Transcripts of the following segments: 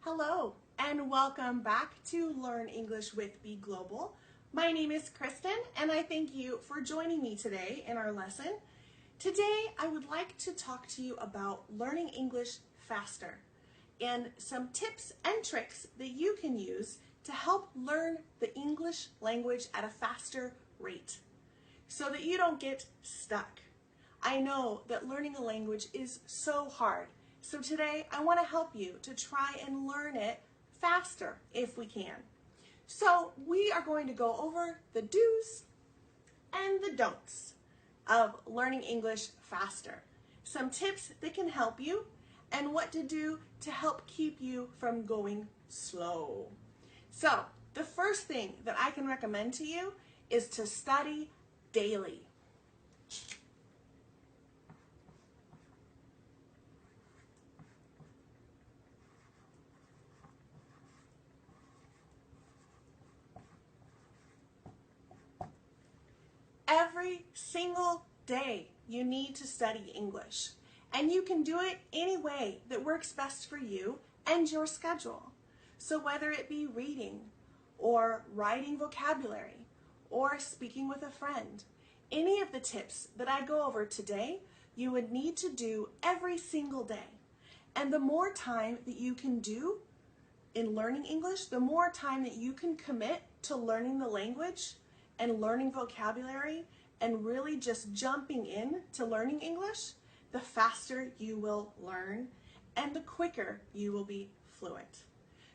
Hello and welcome back to Learn English with Be Global. My name is Kristen and I thank you for joining me today in our lesson. Today I would like to talk to you about learning English faster and some tips and tricks that you can use to help learn the English language at a faster rate so that you don't get stuck. I know that learning a language is so hard. So today I want to help you to try and learn it faster if we can. So we are going to go over the do's and the don'ts of learning English faster. Some tips that can help you and what to do to help keep you from going slow. So the first thing that I can recommend to you is to study daily. Every single day you need to study English, and you can do it any way that works best for you and your schedule. So whether it be reading or writing vocabulary or speaking with a friend, any of the tips that I go over today you would need to do every single day. And the more time that you can do in learning English, the more time that you can commit to learning the language and learning vocabulary and really just jumping in to learning English, the faster you will learn and the quicker you will be fluent.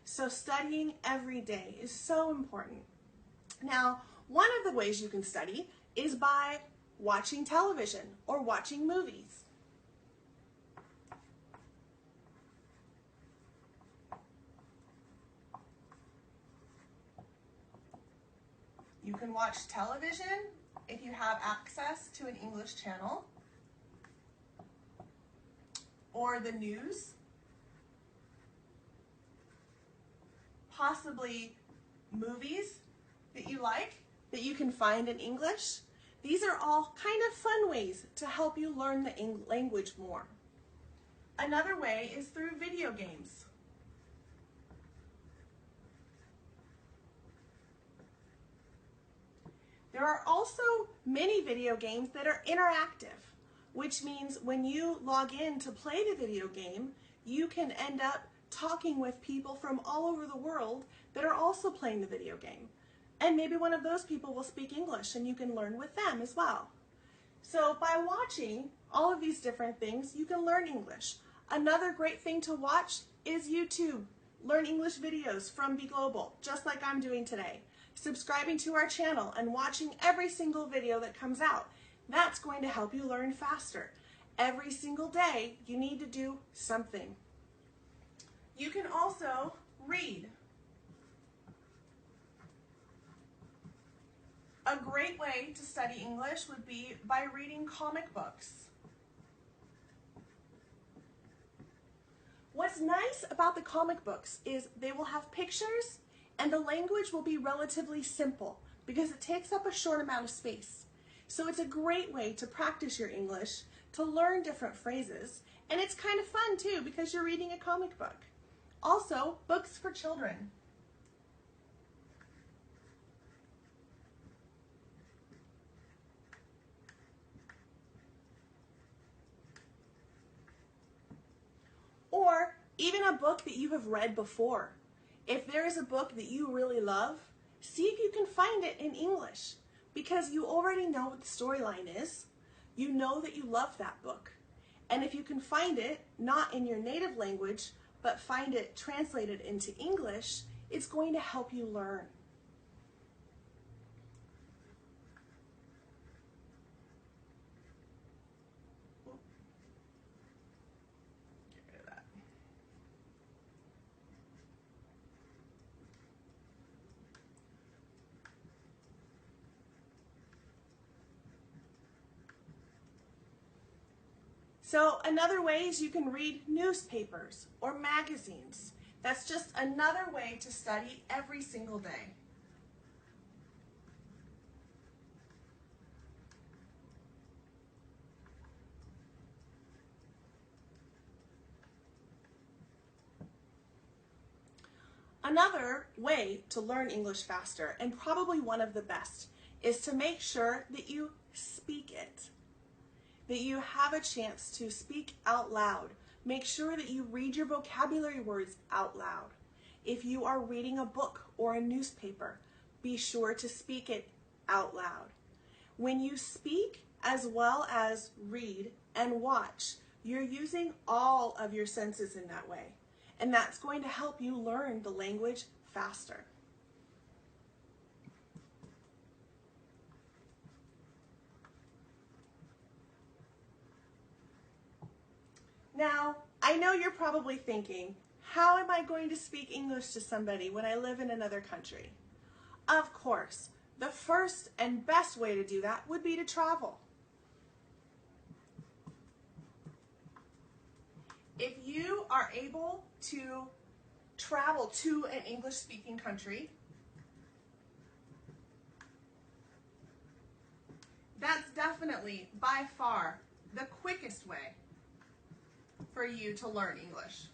So studying every day is so important. Now, one of the ways you can study is by watching television or watching movies. You can watch television if you have access to an English channel, or the news, possibly movies that you like that you can find in English. These are all kind of fun ways to help you learn the language more. Another way is through video games. There are also many video games that are interactive, which means when you log in to play the video game, you can end up talking with people from all over the world that are also playing the video game. And maybe one of those people will speak English and you can learn with them as well. So by watching all of these different things, you can learn English. Another great thing to watch is YouTube. Learn English videos from Be Global, just like I'm doing today. Subscribing to our channel and watching every single video that comes out. That's going to help you learn faster. Every single day, you need to do something. You can also read. A great way to study English would be by reading comic books. What's nice about the comic books is they will have pictures and the language will be relatively simple because it takes up a short amount of space. So it's a great way to practice your English, to learn different phrases, and it's kind of fun too because you're reading a comic book. Also, books for children. Or even a book that you have read before. If there is a book that you really love, see if you can find it in English because you already know what the storyline is. You know that you love that book. And if you can find it, not in your native language, but find it translated into English, it's going to help you learn. So another way is you can read newspapers or magazines. That's just another way to study every single day. Another way to learn English faster, and probably one of the best, is to make sure that you speak it, that you have a chance to speak out loud. Make sure that you read your vocabulary words out loud. If you are reading a book or a newspaper, be sure to speak it out loud. When you speak as well as read and watch, you're using all of your senses in that way. And that's going to help you learn the language faster. Now, I know you're probably thinking, how am I going to speak English to somebody when I live in another country? Of course, the first and best way to do that would be to travel. If you are able to travel to an English-speaking country, that's definitely by far the quickest way for you to learn English.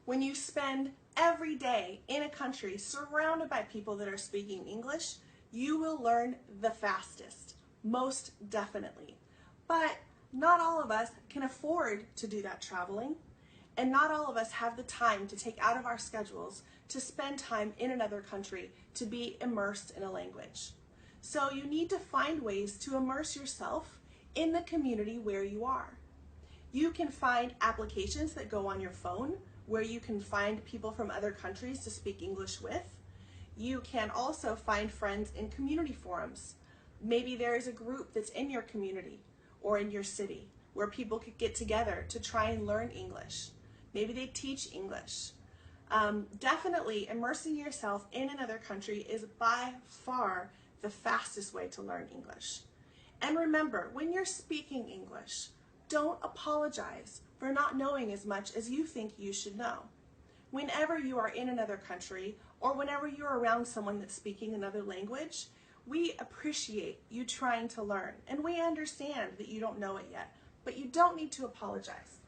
When you spend every day in a country surrounded by people that are speaking English, you will learn the fastest, most definitely. But not all of us can afford to do that traveling, and not all of us have the time to take out of our schedules to spend time in another country to be immersed in a language. So you need to find ways to immerse yourself in the community where you are. You can find applications that go on your phone where you can find people from other countries to speak English with. You can also find friends in community forums. Maybe there is a group that's in your community or in your city where people could get together to try and learn English. Maybe they teach English. Definitely immersing yourself in another country is by far the fastest way to learn English. And remember, when you're speaking English, don't apologize for not knowing as much as you think you should know. Whenever you are in another country or whenever you're around someone that's speaking another language, we appreciate you trying to learn, and we understand that you don't know it yet, but you don't need to apologize.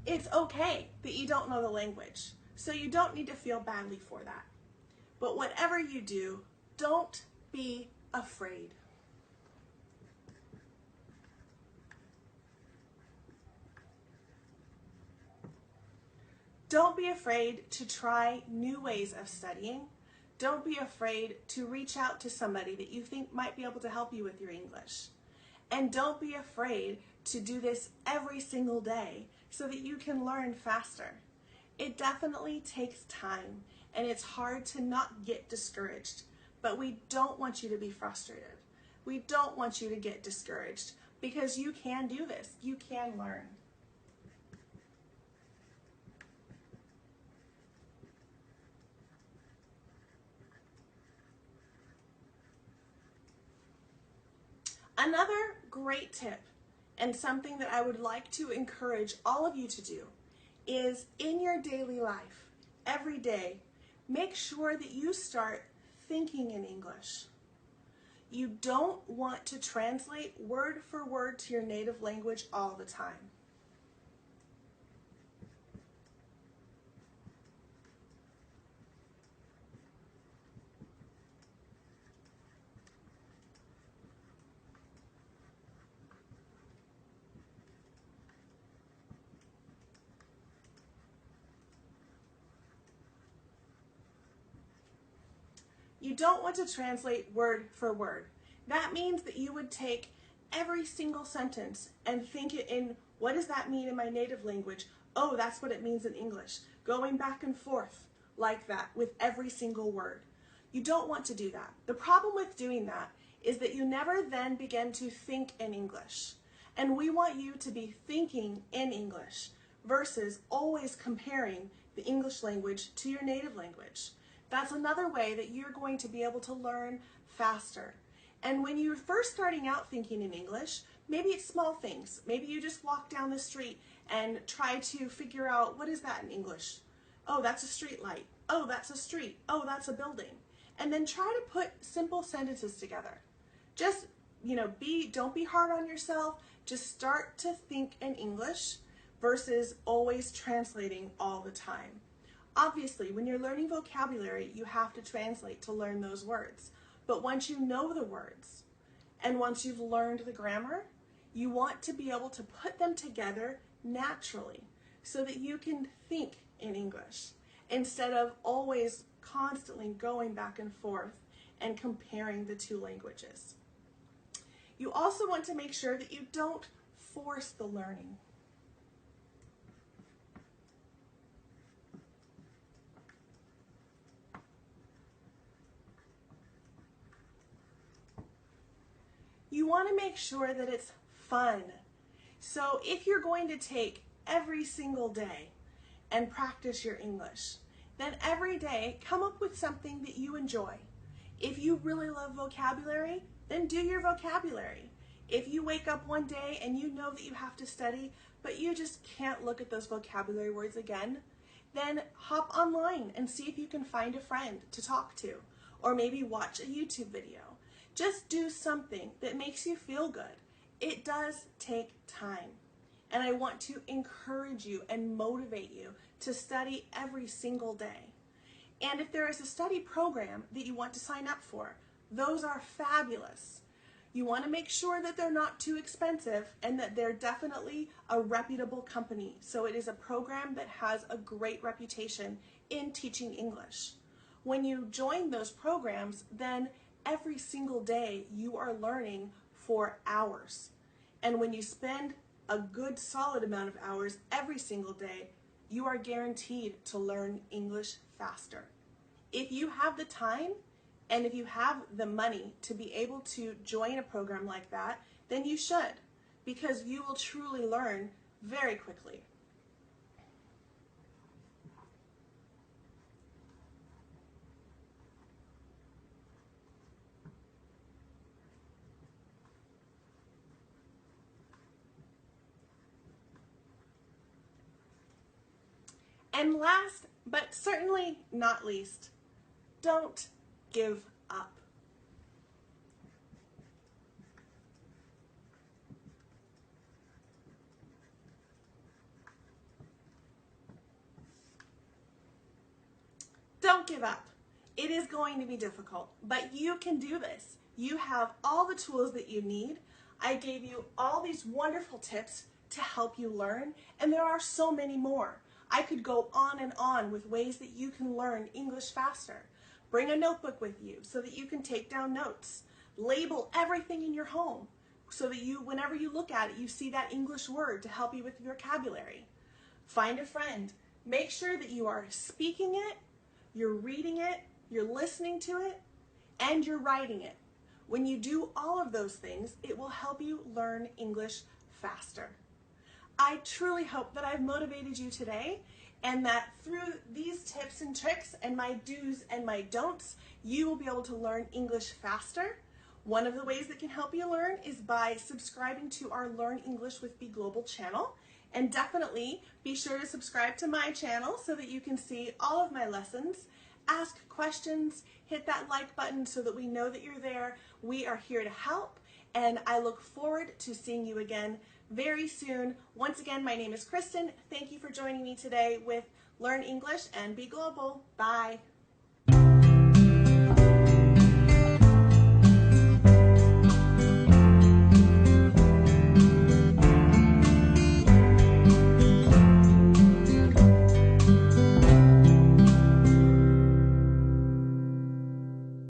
It's okay that you don't know the language, so you don't need to feel badly for that. But whatever you do, don't be afraid. Don't be afraid to try new ways of studying. Don't be afraid to reach out to somebody that you think might be able to help you with your English. And don't be afraid to do this every single day so that you can learn faster. It definitely takes time, and it's hard to not get discouraged, but we don't want you to be frustrated. We don't want you to get discouraged because you can do this. You can learn. Another great tip, and something that I would like to encourage all of you to do, is in your daily life, every day, make sure that you start thinking in English. You don't want to translate word for word to your native language all the time. You don't want to translate word for word. That means that you would take every single sentence and think it in, what does that mean in my native language? Oh, that's what it means in English. Going back and forth like that with every single word. You don't want to do that. The problem with doing that is that you never then begin to think in English. And we want you to be thinking in English versus always comparing the English language to your native language. That's another way that you're going to be able to learn faster. And when you're first starting out thinking in English, maybe it's small things. Maybe you just walk down the street and try to figure out, what is that in English? Oh, that's a street light. Oh, that's a street. Oh, that's a building. And then try to put simple sentences together. Just don't be hard on yourself. Just start to think in English versus always translating all the time. Obviously, when you're learning vocabulary, you have to translate to learn those words. But once you know the words and once you've learned the grammar, you want to be able to put them together naturally so that you can think in English instead of always constantly going back and forth and comparing the two languages. You also want to make sure that you don't force the learning. You want to make sure that it's fun. So if you're going to take every single day and practice your English, then every day come up with something that you enjoy. If you really love vocabulary, then do your vocabulary. If you wake up one day and you know that you have to study, but you just can't look at those vocabulary words again, then hop online and see if you can find a friend to talk to, or maybe watch a YouTube video. Just do something that makes you feel good. It does take time. And I want to encourage you and motivate you to study every single day. And if there is a study program that you want to sign up for, those are fabulous. You want to make sure that they're not too expensive and that they're definitely a reputable company. So it is a program that has a great reputation in teaching English. When you join those programs, then every single day you are learning for hours. And when you spend a good solid amount of hours every single day, you are guaranteed to learn English faster. If you have the time and if you have the money to be able to join a program like that, then you should, because you will truly learn very quickly. And last, but certainly not least, don't give up. Don't give up. It is going to be difficult, but you can do this. You have all the tools that you need. I gave you all these wonderful tips to help you learn, and there are so many more. I could go on and on with ways that you can learn English faster. Bring a notebook with you so that you can take down notes. Label everything in your home so that whenever you look at it, you see that English word to help you with your vocabulary. Find a friend. Make sure that you are speaking it, you're reading it, you're listening to it, and you're writing it. When you do all of those things, it will help you learn English faster. I truly hope that I've motivated you today and that through these tips and tricks and my do's and my don'ts, you will be able to learn English faster. One of the ways that can help you learn is by subscribing to our Learn English with Be Global channel. And definitely be sure to subscribe to my channel so that you can see all of my lessons. Ask questions, hit that like button so that we know that you're there. We are here to help, and I look forward to seeing you again very soon. Once again, my name is Kristen. Thank you for joining me today with Learn English and Be Global. Bye.